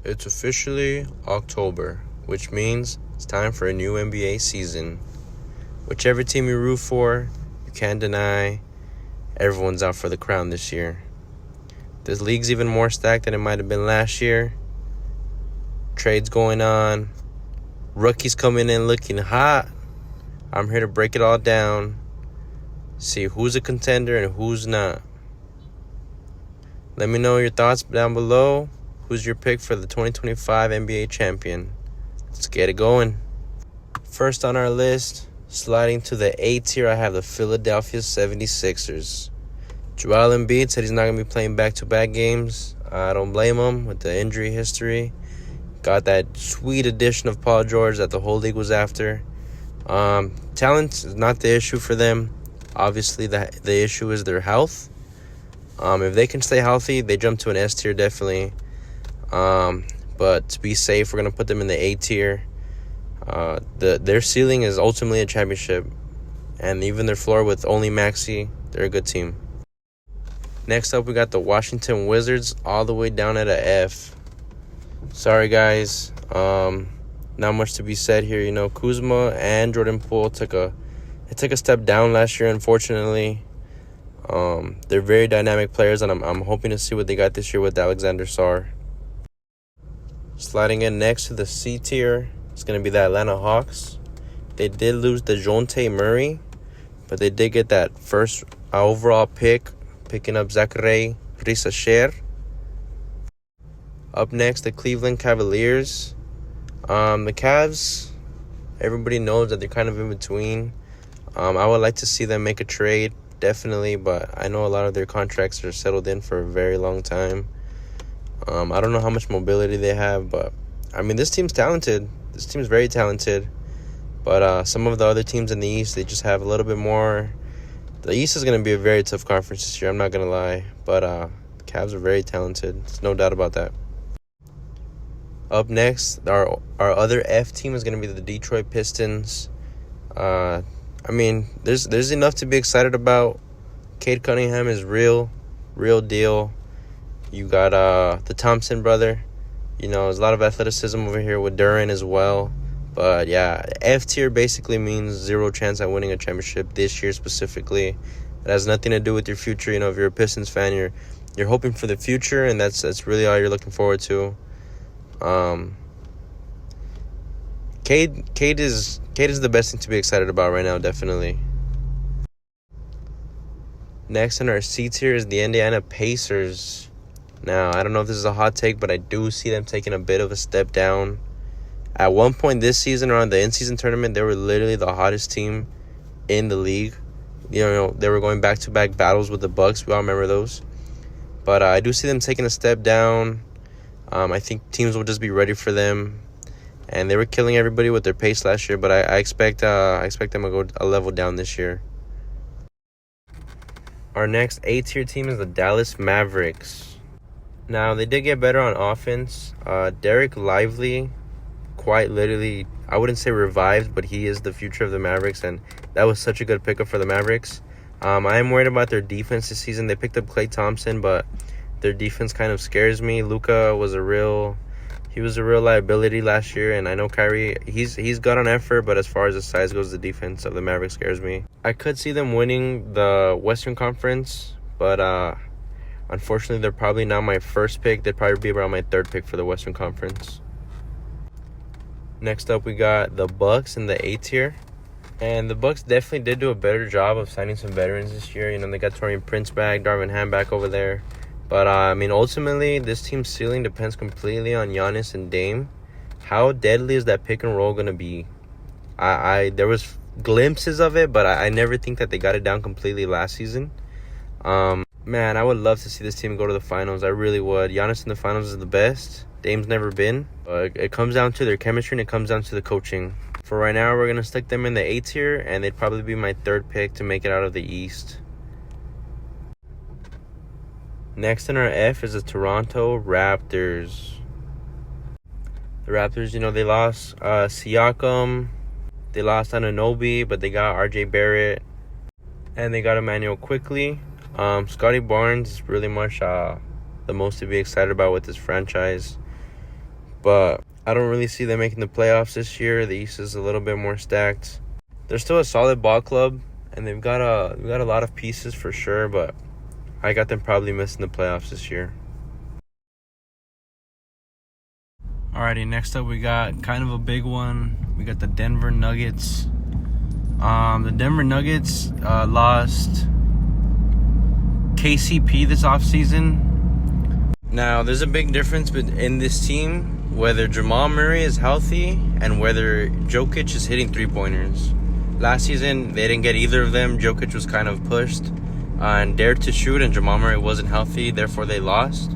It's officially October, which means it's time for a new NBA season. Whichever team you root for, you can't deny everyone's out for the crown this year. This league's even more stacked than it might have been last year. Trades going on. Rookies coming in looking hot. I'm here to break it all down. See who's a contender and who's not. Let me know your thoughts down below. Who's your pick for the 2025 NBA champion? Let's get it going. First on our list, sliding to the A tier, I have the Philadelphia 76ers. Joel Embiid said he's not going to be playing back-to-back games. I don't blame him with the injury history. Got that sweet addition of Paul George that the whole league was after. Talent is not the issue for them. Obviously, the issue is their health. If they can stay healthy, they jump to an S tier definitely. But to be safe, we're going to put them in the A tier. Their ceiling is ultimately a championship. And even their floor with only Maxey, they're a good team. Next up, we got the Washington Wizards all the way down at a F. Sorry, guys. Not much to be said here. You know, Kuzma and Jordan Poole took a step down last year, unfortunately. They're very dynamic players, and I'm hoping to see what they got this year with Alexander Sarr. Sliding in next to the C tier, it's going to be the Atlanta Hawks. They did lose DeJounte Murray, but they did get that first overall pick, picking up Zachary Rissacher. Up next, the Cleveland Cavaliers. The Cavs, everybody knows that they're kind of in between. I would like to see them make a trade, definitely, but I know a lot of their contracts are settled in for a very long time. I don't know how much mobility they have, but, I mean, this team's talented. This team's very talented. But some of the other teams in the East, they just have a little bit more. The East is going to be a very tough conference this year, I'm not going to lie. But the Cavs are very talented. There's no doubt about that. Up next, our other F team is going to be the Detroit Pistons. I mean, there's enough to be excited about. Cade Cunningham is real deal. You got the Thompson brother. You know, there's a lot of athleticism over here with Duran as well. But, yeah, F tier basically means zero chance at winning a championship this year specifically. It has nothing to do with your future. You know, if you're a Pistons fan, you're hoping for the future, and that's really all you're looking forward to. Cade is the best thing to be excited about right now, definitely. Next in our C tier is the Indiana Pacers. Now, I don't know if this is a hot take, but I do see them taking a bit of a step down. At one point this season, around the in-season tournament, they were literally the hottest team in the league. You know, they were going back-to-back battles with the Bucks. We all remember those. But I do see them taking a step down. I think teams will just be ready for them. And they were killing everybody with their pace last year, but I expect them to go a level down this year. Our next A-tier team is the Dallas Mavericks. Now, they did get better on offense. Derek Lively, quite literally, I wouldn't say revived, but he is the future of the Mavericks, and that was such a good pickup for the Mavericks. I am worried about their defense this season. They picked up Klay Thompson, but their defense kind of scares me. Luka was a real liability last year, and I know Kyrie, he's got an effort, but as far as the size goes, the defense of the Mavericks scares me. I could see them winning the Western Conference, but unfortunately, they're probably not my first pick. They'd probably be around my third pick for the Western Conference. Next up, we got the Bucks in the A tier. And the Bucks definitely did do a better job of signing some veterans this year. You know, they got Taurean Prince back, Darvin Ham back over there. But, I mean, ultimately, this team's ceiling depends completely on Giannis and Dame. How deadly is that pick and roll going to be? There was glimpses of it, but I never think that they got it down completely last season. Man, I would love to see this team go to the finals. I really would. Giannis in the finals is the best. Dame's never been. It comes down to their chemistry, and it comes down to the coaching. For right now, we're going to stick them in the A tier, and they'd probably be my third pick to make it out of the East. Next in our F is the Toronto Raptors. The Raptors, you know, they lost Siakam. They lost Anunoby, but they got RJ Barrett. And they got Emmanuel Quickley. Scotty Barnes is really much the most to be excited about with this franchise. but I don't really see them making the playoffs this year. The East is a little bit more stacked. They're still a solid ball club, and they've got a lot of pieces for sure, but I got them probably missing the playoffs this year. Alrighty, next up we got kind of a big one. We got the Denver Nuggets. The Denver Nuggets lost KCP this offseason. Now, there's a big difference in this team whether Jamal Murray is healthy and whether Jokic is hitting three-pointers. Last season, they didn't get either of them. Jokic was kind of pushed and dared to shoot, and Jamal Murray wasn't healthy, therefore they lost.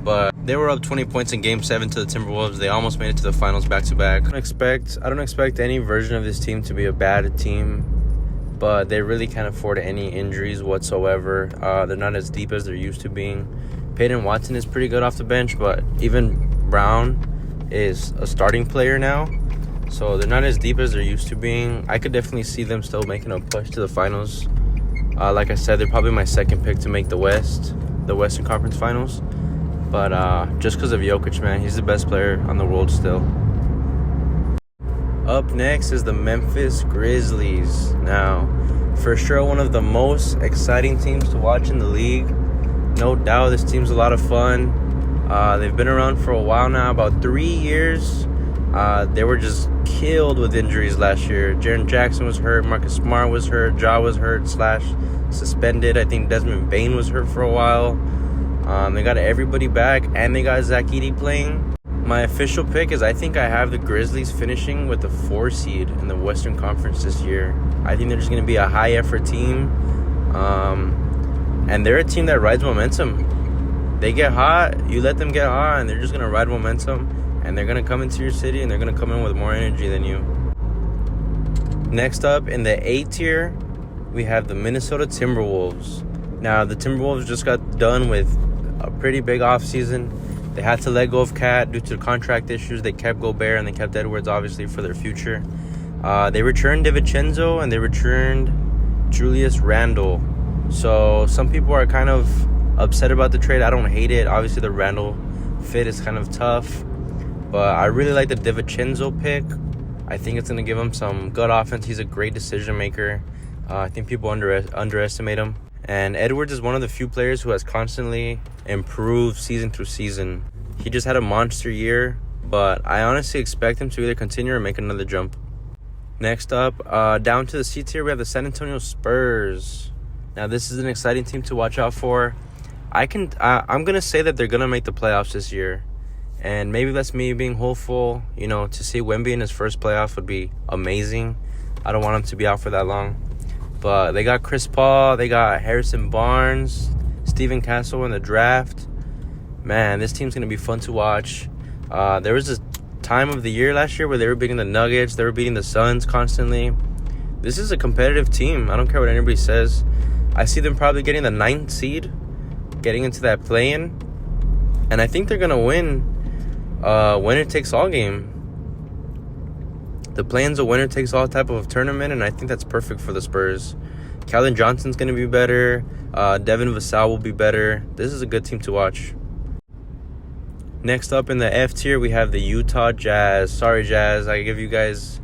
But they were up 20 points in Game 7 to the Timberwolves. They almost made it to the finals back-to-back. I don't expect any version of this team to be a bad team, but they really can't afford any injuries whatsoever. They're not as deep as they're used to being. Peyton Watson is pretty good off the bench, but even Brown is a starting player now, so they're not as deep as they're used to being. I could definitely see them still making a push to the finals. Like I said, they're probably my second pick to make the Western Conference Finals. But just because of Jokic, man, he's the best player on the world still. Up next is the Memphis Grizzlies. Now, for sure, one of the most exciting teams to watch in the league. No doubt, this team's a lot of fun. They've been around for a while now, about 3 years. They were just killed with injuries last year. Jaren Jackson was hurt, Marcus Smart was hurt, Ja was hurt / suspended. I think Desmond Bane was hurt for a while. They got everybody back, and they got Zach Edey playing. My official pick is I think I have the Grizzlies finishing with the 4 seed in the Western Conference this year. I think they're just going to be a high-effort team. And they're a team that rides momentum. They get hot, you let them get hot, and they're just going to ride momentum. And they're going to come into your city, and they're going to come in with more energy than you. Next up, in the A tier, we have the Minnesota Timberwolves. Now, the Timberwolves just got done with a pretty big offseason. They had to let go of Cat due to contract issues. They kept Gobert, and they kept Edwards, obviously, for their future. They returned DiVincenzo, and they returned Julius Randle. So some people are kind of upset about the trade. I don't hate it. Obviously, the Randle fit is kind of tough. But I really like the DiVincenzo pick. I think it's going to give him some good offense. He's a great decision maker. I think people underestimate him. And Edwards is one of the few players who has constantly improved season through season. He just had a monster year, but I honestly expect him to either continue or make another jump. Next up, down to the C tier, we have the San Antonio Spurs. Now, this is an exciting team to watch out for. I'm going to say that they're going to make the playoffs this year. And maybe that's me being hopeful. You know, to see Wemby in his first playoff would be amazing. I don't want him to be out for that long. But they got Chris Paul. They got Harrison Barnes, Steven Castle in the draft. Man, this team's going to be fun to watch. There was a time of the year last year where they were beating the Nuggets. They were beating the Suns constantly. This is a competitive team. I don't care what anybody says. I see them probably getting the 9th seed, getting into that play-in. And I think they're going to win winner-takes-all game. The play-in's a winner-takes-all type of tournament, and I think that's perfect for the Spurs. Keldon Johnson's going to be better. Devin Vassell will be better. This is a good team to watch. Next up in the F tier, we have the Utah Jazz. Sorry, Jazz. I give you guys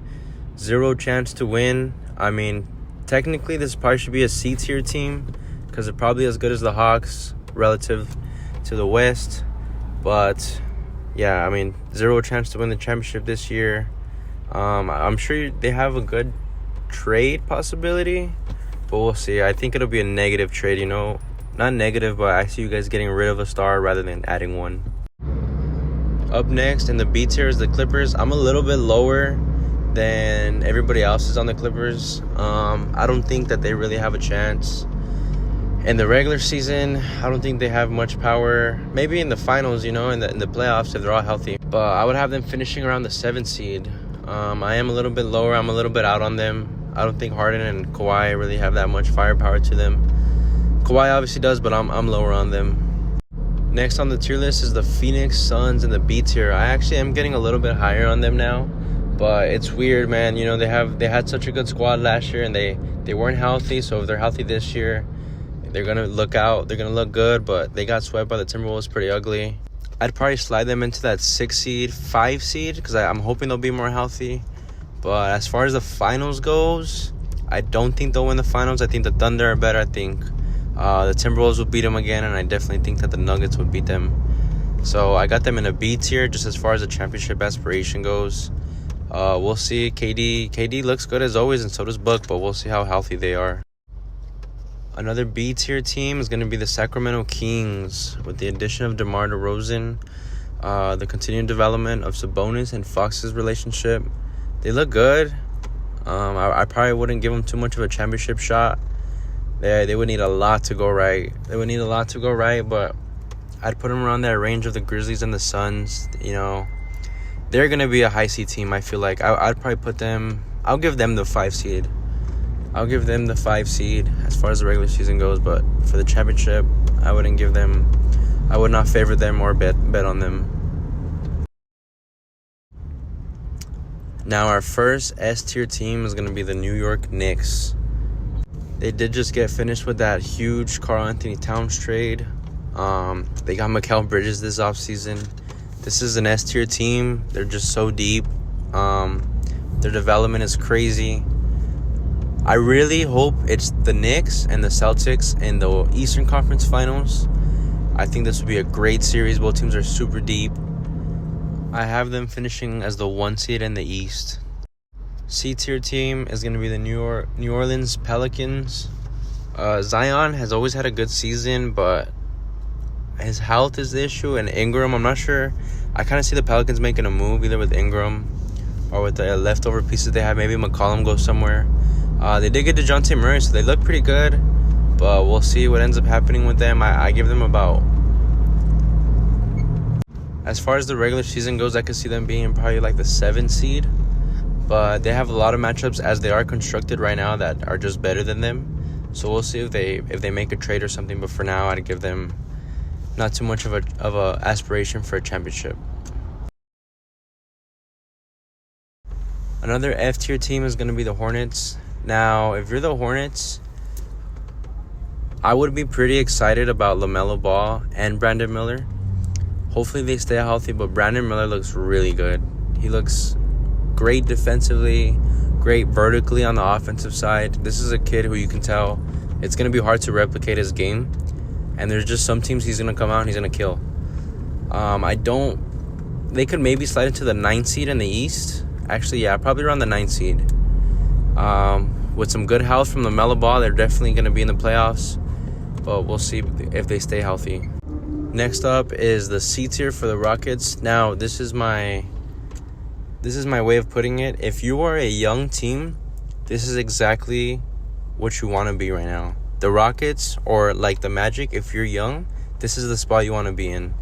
0 chance to win. I mean, technically, this probably should be a C tier team because they're probably as good as the Hawks relative to the West. But, yeah, I mean, 0 chance to win the championship this year. I'm sure they have a good trade possibility, but we'll see. I think it'll be a negative trade, you know. Not negative, but I see you guys getting rid of a star rather than adding one. Up next in the B tier is the Clippers. I'm a little bit lower than everybody else is on the Clippers. I don't think that they really have a chance. In the regular season, I don't think they have much power. Maybe in the finals, you know, in the playoffs if they're all healthy. But I would have them finishing around the 7th seed. I am a little bit lower. I'm a little bit out on them. I don't think Harden and Kawhi really have that much firepower to them. Kawhi obviously does, but I'm lower on them. Next on the tier list is the Phoenix Suns in the B tier. I actually am getting a little bit higher on them now. But it's weird, man. You know, they had such a good squad last year, and they weren't healthy. So if they're healthy this year, they're going to look out. They're going to look good, but they got swept by the Timberwolves pretty ugly. I'd probably slide them into that 6 seed, 5 seed, because I'm hoping they'll be more healthy. But as far as the finals goes, I don't think they'll win the finals. I think the Thunder are better. I think the Timberwolves will beat them again, and I definitely think that the Nuggets would beat them. So I got them in a B tier just as far as the championship aspiration goes. We'll see. KD looks good as always, and so does Book, but we'll see how healthy they are. Another B tier team is going to be the Sacramento Kings with the addition of DeMar DeRozan, the continued development of Sabonis and Fox's relationship. They look good. I probably wouldn't give them too much of a championship shot. They would need a lot to go right. But I'd put them around that range of the Grizzlies and the Suns. You know, they're going to be a high seed team, I feel like. I'd probably put them... I'll give them the 5 seed. As far as the regular season goes. But for the championship, I would not favor them or bet on them. Now, our first S-tier team is going to be the New York Knicks. They did just get finished with that huge Karl-Anthony Towns trade. They got Mikal Bridges this offseason. This is an S-tier team. They're just so deep. Their development is crazy. I really hope it's the Knicks and the Celtics in the Eastern Conference Finals. I think this will be a great series. Both teams are super deep. I have them finishing as the 1 seed in the East. C-tier team is going to be the New Orleans Pelicans. Zion has always had a good season, but his health is the issue. And Ingram, I'm not sure. I kind of see the Pelicans making a move either with Ingram or with the leftover pieces they have. Maybe McCollum goes somewhere. They did get DeJounte Murray, so they look pretty good. But we'll see what ends up happening with them. I give them about... As far as the regular season goes, I could see them being probably like the 7 seed. But they have a lot of matchups as they are constructed right now that are just better than them. So we'll see if they make a trade or something. But for now, I'd give them not too much of a aspiration for a championship. Another F-tier team is going to be the Hornets. Now, if you're the Hornets, I would be pretty excited about LaMelo Ball and Brandon Miller. Hopefully they stay healthy, but Brandon Miller looks really good. He looks great defensively, great vertically on the offensive side. This is a kid who you can tell it's going to be hard to replicate his game. And there's just some teams he's going to come out and he's going to kill. They could maybe slide into the 9th seed in the East. Actually, yeah, probably around the 9th seed. With some good health from LaMelo Ball, they're definitely going to be in the playoffs. But we'll see if they stay healthy. Next up is the C tier for the Rockets. Now, this is my way of putting it. If you are a young team, this is exactly what you want to be right now. The Rockets, or like the Magic, if you're young, this is the spot you want to be in.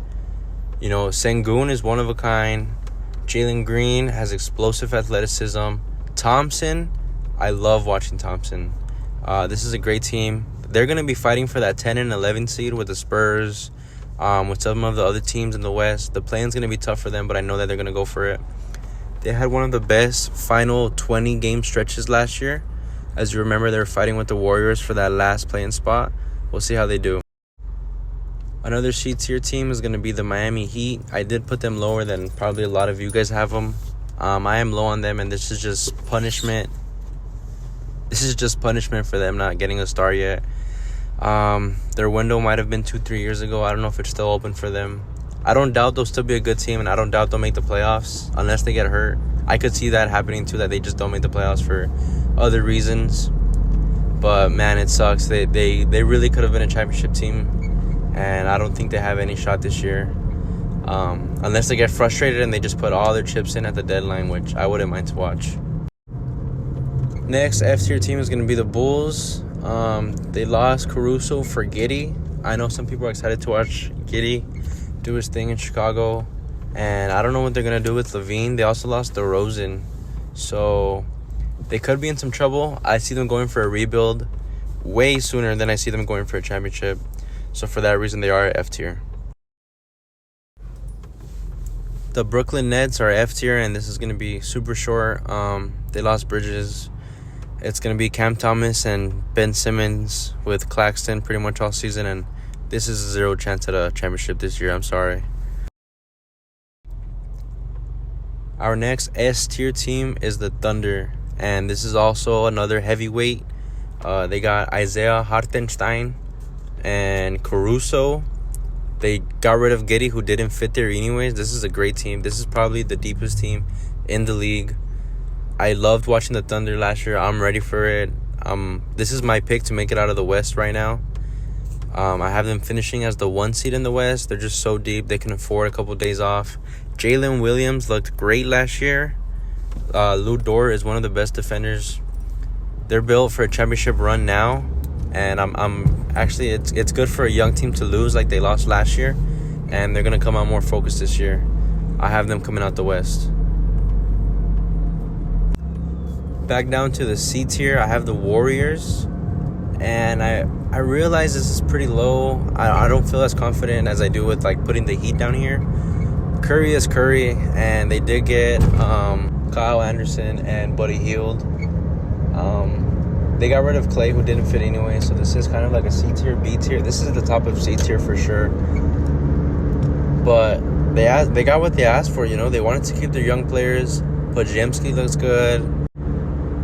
You know, Sengun is one of a kind. Jalen Green has explosive athleticism. Thompson, I love watching Thompson. This is a great team. They're going to be fighting for that 10 and 11 seed with the Spurs, with some of the other teams in the West. The play-in's going to be tough for them, but I know that they're going to go for it. They had one of the best final 20-game stretches last year. As you remember, they were fighting with the Warriors for that last play-in spot. We'll see how they do. Another C-tier team is going to be the Miami Heat. I did put them lower than probably a lot of you guys have them. I am low on them, and this is just punishment. This is just punishment for them not getting a star yet. Their window might have been 2-3 years ago. I don't know if it's still open for them. I don't doubt they'll still be a good team, and I don't doubt they'll make the playoffs unless they get hurt. I could see that happening too, that they just don't make the playoffs for other reasons. But man, it sucks. They really could have been a championship team, and I don't think they have any shot this year. Unless they get frustrated and they just put all their chips in at the deadline, which I wouldn't mind to watch. Next F-tier team is going to be the Bulls. They lost Caruso for Giddey. I know some people are excited to watch Giddey do his thing in Chicago. And I don't know what they're going to do with LaVine. They also lost DeRozan. So they could be in some trouble. I see them going for a rebuild way sooner than I see them going for a championship. So for that reason, they are F-tier. The Brooklyn Nets are F-tier, and this is going to be super short. They lost Bridges. It's going to be Cam Thomas and Ben Simmons with Claxton pretty much all season, and this is a 0 chance at a championship this year. I'm sorry. Our next S tier team is the Thunder, and this is also another heavyweight. They got Isaiah Hartenstein and Caruso. They got rid of Giddey, who didn't fit there anyways. This is a great team. This is probably the deepest team in the league. I loved watching the Thunder last year. I'm ready for it. This is my pick to make it out of the West right now. I have them finishing as the 1 seed in the West. They're just so deep. They can afford a couple of days off. Jalen Williams looked great last year. Lou Dort is one of the best defenders. They're built for a championship run now, and I'm actually it's good for a young team to lose like they lost last year, and they're gonna come out more focused this year. I have them coming out the West. Back down to the C tier, I have the Warriors, and I realize this is pretty low. I don't feel as confident as I do with like putting the Heat down here. Curry is Curry, and they did get Kyle Anderson and Buddy Hield. They got rid of Clay, who didn't fit anyway, so this is kind of like a C tier, B tier. This is the top of C tier for sure. But they got what they asked for, you know. They wanted to keep their young players. Podziemski looks good.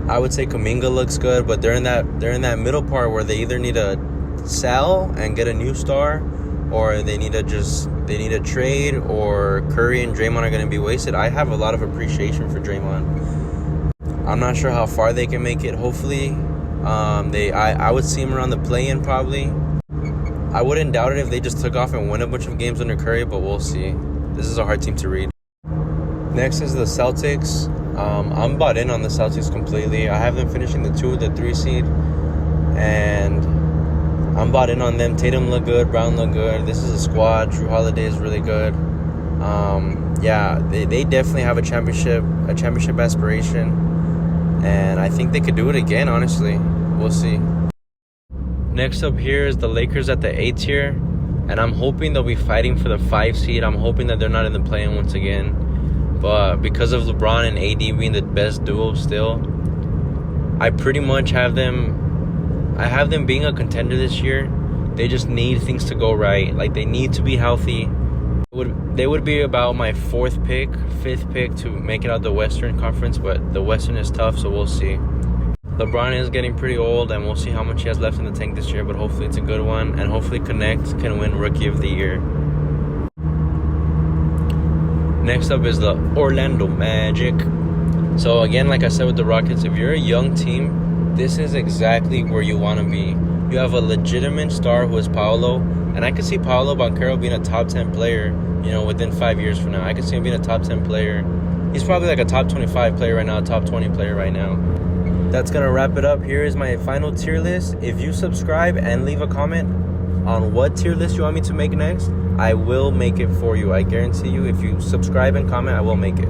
I would say Kuminga looks good, but they're in that middle part where they either need to sell and get a new star, or they need to trade, or Curry and Draymond are going to be wasted. I have a lot of appreciation for Draymond. I'm not sure how far they can make it. Hopefully, I would see him around the play-in probably. I wouldn't doubt it if they just took off and win a bunch of games under Curry, but we'll see. This is a hard team to read. Next is the Celtics. I'm bought in on the Celtics completely. I have them finishing the 2 or the 3 seed, and I'm bought in on them. Tatum look good, Brown look good. This is a squad. Drew Holiday is really good. They definitely have a championship aspiration, and I think they could do it again, honestly. We'll see. Next up here is the Lakers at the A tier, and I'm hoping they'll be fighting for the 5 seed. I'm hoping that they're not in the play-in once again. But because of LeBron and AD being the best duo still, I pretty much have them. I have them being a contender this year. They just need things to go right. Like, they need to be healthy. They would be about my 5th pick to make it out the Western Conference, but the Western is tough, so we'll see. LeBron is getting pretty old, and we'll see how much he has left in the tank this year, but hopefully it's a good one, and hopefully Connect can win Rookie of the Year. Next up is the Orlando Magic. So again, like I said with the Rockets, if you're a young team, this is exactly where you want to be. You have a legitimate star who is Paolo, and I could see Paolo Banchero being a top 10 player, you know, within 5 years from now. I could see him being a top 10 player. He's probably like a top 25 player right now, a top 20 player right now. That's going to wrap it up. Here is my final tier list. If you subscribe and leave a comment on what tier list you want me to make next, I will make it for you. I guarantee you, if you subscribe and comment, I will make it.